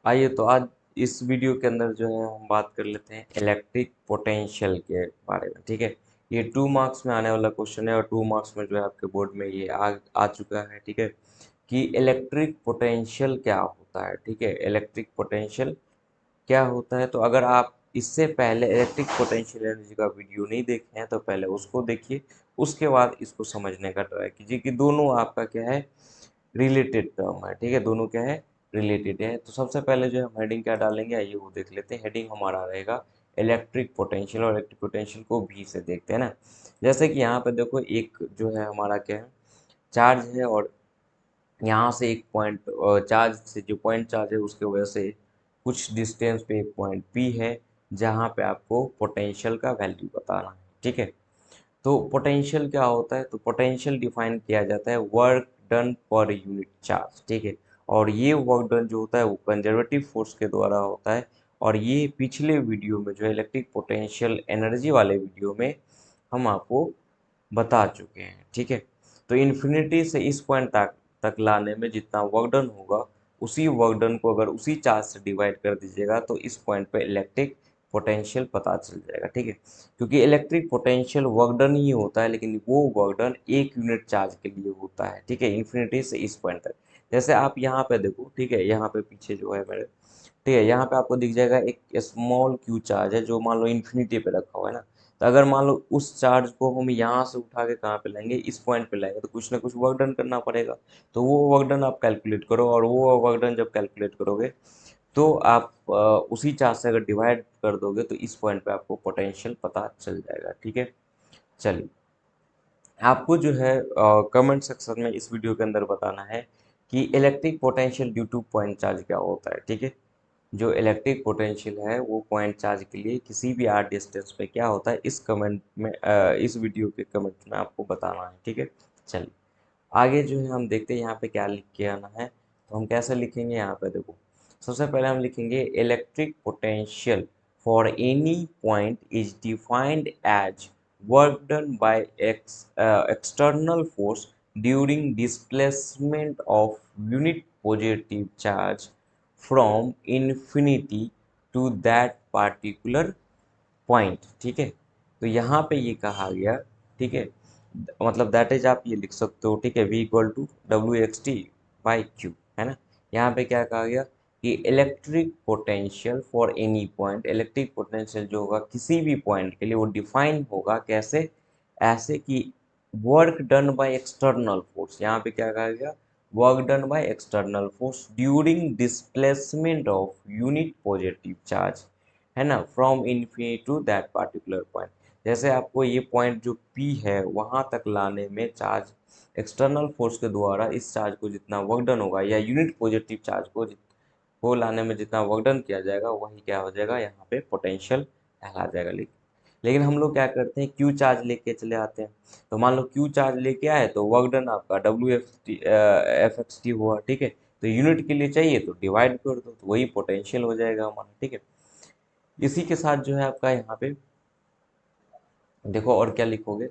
आइए तो आज इस वीडियो के अंदर जो है हम बात कर लेते हैं इलेक्ट्रिक पोटेंशियल के बारे में। ठीक है, ये 2 मार्क्स में आने वाला क्वेश्चन है और 2 मार्क्स में जो है आपके बोर्ड में ये आ चुका है। ठीक है, कि इलेक्ट्रिक पोटेंशियल क्या होता है। ठीक है, इलेक्ट्रिक पोटेंशियल क्या होता है, तो अगर आप इससे पहले इलेक्ट्रिक पोटेंशियल एनर्जी का वीडियो नहीं देखे हैं तो पहले उसको देखिए, उसके बाद इसको समझने का ट्राई कीजिए कि दोनों आपका क्या है, रिलेटेड टर्म है। ठीक है, दोनों क्या है, रिलेटेड है। तो सबसे पहले जो हम हेडिंग क्या डालेंगे, आइए वो देख लेते हैं। हेडिंग हमारा रहेगा इलेक्ट्रिक पोटेंशियल, और इलेक्ट्रिक पोटेंशियल को भी से देखते हैं ना। जैसे कि यहाँ पे देखो, एक जो है हमारा क्या है, चार्ज है, और यहाँ से एक पॉइंट, चार्ज से जो पॉइंट चार्ज है उसके वजह से कुछ डिस्टेंस पे एक पॉइंट पी है, जहाँ पे आपको पोटेंशियल का वैल्यू बताना है। ठीक है, तो पोटेंशियल क्या होता है, तो पोटेंशियल डिफाइन किया जाता है work done per unit charge. ठीक है, और ये वर्क डन जो होता है वो कंजर्वेटिव फोर्स के द्वारा होता है। और ये पिछले वीडियो में जो है इलेक्ट्रिक पोटेंशियल एनर्जी वाले वीडियो में हम आपको बता चुके हैं। ठीक है, तो इन्फिनिटी से इस पॉइंट तक लाने में जितना वर्क डन होगा, उसी वर्क डन को अगर उसी चार्ज से डिवाइड कर दीजिएगा तो इस पॉइंट पे इलेक्ट्रिक पोटेंशियल पता चल जाएगा। ठीक है, क्योंकि इलेक्ट्रिक पोटेंशियल वर्क डन ही होता है, लेकिन वो वर्क डन 1 यूनिट चार्ज के लिए होता है। ठीक है, इन्फिनिटी से इस पॉइंट तक। जैसे आप यहाँ पे देखो, ठीक है, यहाँ पे पीछे जो है मेरे, ठीक है, यहाँ पे आपको दिख जाएगा एक स्मॉल क्यू चार्ज है जो मान लो इन्फिनिटी पे रखा हुआ है ना। तो अगर मान लो उस चार्ज को हम यहाँ से उठा के कहाँ पे लाएंगे, इस पॉइंट पे लाएंगे, तो कुछ ना कुछ वर्क डन करना पड़ेगा। तो वो वर्क डन आप कैलकुलेट करो, और वो वर्क डन जब कैलकुलेट करोगे तो आप उसी चार्ज से अगर डिवाइड कर दोगे तो इस पॉइंट पे आपको पोटेंशियल पता चल जाएगा। ठीक है, चलिए, आपको जो है कमेंट सेक्शन में इस वीडियो के अंदर बताना है कि electric potential due two point charge क्या होता है। ठीक है, जो इलेक्ट्रिक पोटेंशियल है वो पॉइंट चार्ज के लिए किसी भी आर डिस्टेंस पे क्या होता है, इस कमेंट में इस वीडियो के कमेंट में आपको बताना है। ठीक है, चलिए आगे जो है हम देखते हैं यहाँ पे क्या लिख के आना है। तो हम कैसे लिखेंगे, यहाँ पे देखो, सबसे पहले हम लिखेंगे electric potential for any point is defined as work done by external force during displacement of unit positive charge from infinity to that particular point. ठीक है, तो यहाँ पे ये कहा गया, ठीक है, मतलब दैट इज आप ये लिख सकते हो। ठीक है, v equal to W X T by Q, है ना। यहाँ पे क्या कहा गया कि electric potential for any point, electric potential जो होगा किसी भी पॉइंट के लिए वो डिफाइन होगा कैसे, ऐसे कि work done by external force, यहाँ पे क्या कहा गया, work done by external force during displacement of unit positive charge, है ना, from infinity to that particular point. जैसे आपको ये पॉइंट जो P है वहाँ तक लाने में चार्ज एक्सटर्नल फोर्स के द्वारा इस चार्ज को जितना वर्क डन होगा, या यूनिट पॉजिटिव चार्ज को लाने में जितना वर्क डन किया जाएगा, वही क्या हो जाएगा, यहाँ पे पोटेंशियल कहला जाएगा। लेकिन हम लोग क्या करते हैं, क्यू चार्ज लेके चले आते हैं। तो मान लो क्यू चार्ज लेके आए तो वर्क डन आपका WF/F(x)t हुआ। ठीक है, तो यूनिट के लिए चाहिए तो डिवाइड कर दो, तो वही पोटेंशियल हो जाएगा हमारा। ठीक है, इसी के साथ जो है आपका यहाँ पे देखो और क्या लिखोगे,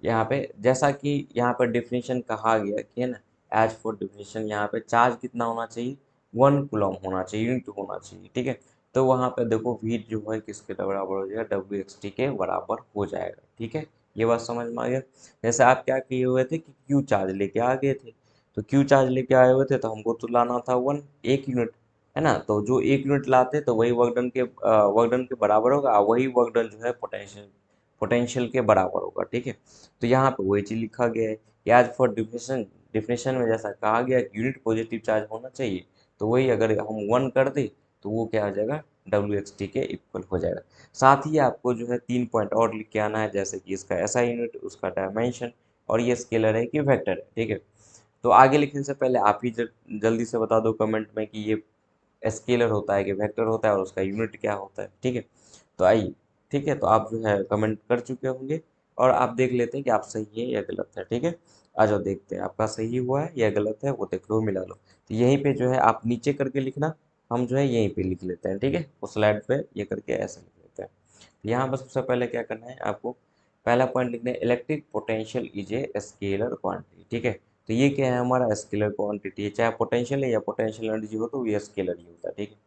यहाँ पे जैसा कि यहाँ पर डिफिनीशन कहा गया कि, है ना, एज फॉर डिफिनीशन, यहाँ पे चार्ज कितना होना चाहिए, 1 कूलम होना चाहिए, यूनिट होना चाहिए। ठीक है, तो वहाँ पे देखो v जो है किसके बराबर हो जाएगा, WXT के बराबर हो जाएगा। ठीक है, ये बात समझ में आ गया। जैसे आप क्या किए हुए थे कि क्यू चार्ज लेके आ गए थे, तो क्यू चार्ज लेके आए हुए थे तो हमको तो लाना था 1 यूनिट, है ना। तो जो 1 यूनिट लाते तो वही वर्क डन के बराबर होगा, वही वर्क डन जो है पोटेंशियल के बराबर होगा। ठीक है, तो यहाँ पे वही चीज लिखा गया है कि एज फॉर डिफिनेशन में जैसा कहा गया कि यूनिट पॉजिटिव चार्ज होना चाहिए, तो वही अगर हम 1 कर दे तो वो क्या हो जाएगा, WXT के इक्वल हो जाएगा। साथ ही आपको जो है 3 पॉइंट और लिख के आना है, जैसे कि इसका SI यूनिट, उसका डायमेंशन, और ये स्केलर है कि वेक्टर है। ठीक है, तो आगे लिखने से पहले आप ही जल्दी से बता दो कमेंट में कि ये स्केलर होता है कि वेक्टर होता है, और उसका यूनिट क्या होता है। ठीक है, तो आइए, ठीक है, तो आप जो है कमेंट कर चुके होंगे, और आप देख लेते हैं कि आप सही है या गलत है। ठीक है, आ जाओ देखते हैं आपका सही हुआ है या गलत है, वो देख लो, मिला लो। तो यहीं पे जो है आप नीचे करके लिखना, हम जो है यहीं पे लिख लेते हैं। ठीक है, उस स्लाइड पे ये करके ऐसे लिख लेते हैं। यहाँ पर सबसे पहले क्या करना है आपको, पहला पॉइंट लिखना है electric potential is a scalar quantity, ठीक है। तो ये क्या है, हमारा स्केलर क्वांटिटी है, चाहे पोटेंशियल है या पोटेंशियल एनर्जी हो तो ये स्केलर ही होता है, ठीक है।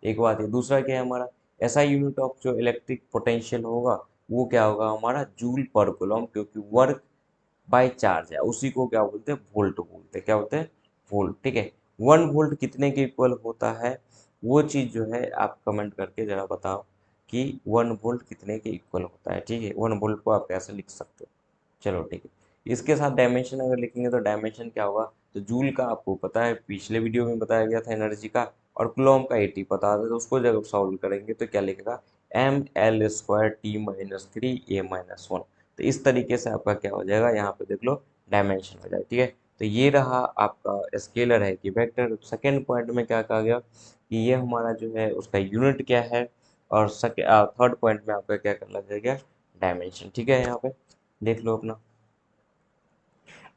एक बात है, दूसरा क्या है हमारा, ऐसा यूनिट ऑफ जो इलेक्ट्रिक पोटेंशियल होगा वो क्या होगा हमारा जूल पर कूलम, क्योंकि वर्क बाय चार्ज है, उसी को क्या बोलते हैं, वोल्ट बोलते हैं, क्या बोलते हैं, वोल्ट, ठीक है। 1 वोल्ट कितने के इक्वल होता है, वो चीज़ जो है आप कमेंट करके जरा बताओ कि 1 वोल्ट कितने के इक्वल होता है, ठीक है। 1 वोल्ट को आप कैसे लिख सकते हो, चलो ठीक है। इसके साथ डायमेंशन अगर लिखेंगे तो डायमेंशन क्या होगा, तो जूल का आपको पता है, पिछले वीडियो में बताया गया था एनर्जी का, और कुलॉम का 80 पता था, तो उसको जब सॉल्व करेंगे तो क्या लिखेगा, ml² T-3 A-1। तो इस तरीके से आपका क्या हो जाएगा, यहाँ पे देख लो डायमेंशन हो जाएगा, ठीक है। तो ये रहा आपका स्केलर है कि वेक्टर। सेकेंड पॉइंट में क्या कहा गया कि ये हमारा जो है उसका यूनिट क्या है, और थर्ड पॉइंट में आपका क्या करना जाएगा, डायमेंशन, ठीक है। यहाँ पे देख लो अपना,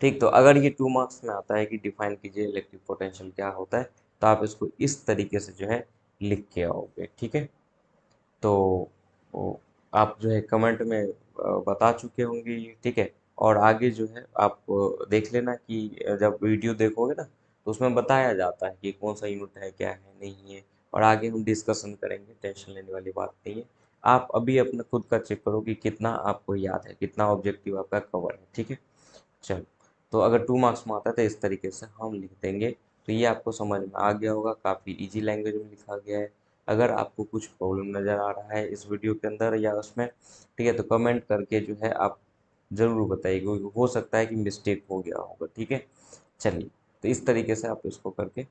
ठीक। तो अगर ये 2 मार्क्स में आता है कि डिफाइन कीजिए इलेक्ट्रिक पोटेंशियल क्या होता है, तो आप इसको इस तरीके से जो है लिख के आओगे, ठीक है। तो वो आप जो है कमेंट में बता चुके होंगे ये, ठीक है। और आगे जो है आप देख लेना कि जब वीडियो देखोगे ना तो उसमें बताया जाता है कि कौन सा यूनिट है, क्या है, नहीं है, और आगे हम डिस्कशन करेंगे, टेंशन लेने वाली बात नहीं है। आप अभी अपना खुद का चेक करो कि कितना आपको याद है, कितना ऑब्जेक्टिव आपका कवर है, ठीक है। चलो, तो अगर 2 मार्क्स में आता है तो इस तरीके से हम लिख देंगे। तो ये आपको समझ में आ गया होगा, काफ़ी इजी लैंग्वेज में लिखा गया है। अगर आपको कुछ प्रॉब्लम नज़र आ रहा है इस वीडियो के अंदर या उसमें, ठीक है, तो कमेंट करके जो है आप ज़रूर बताइए, क्योंकि हो सकता है कि मिस्टेक हो गया होगा, ठीक है। चलिए, तो इस तरीके से आप इसको करके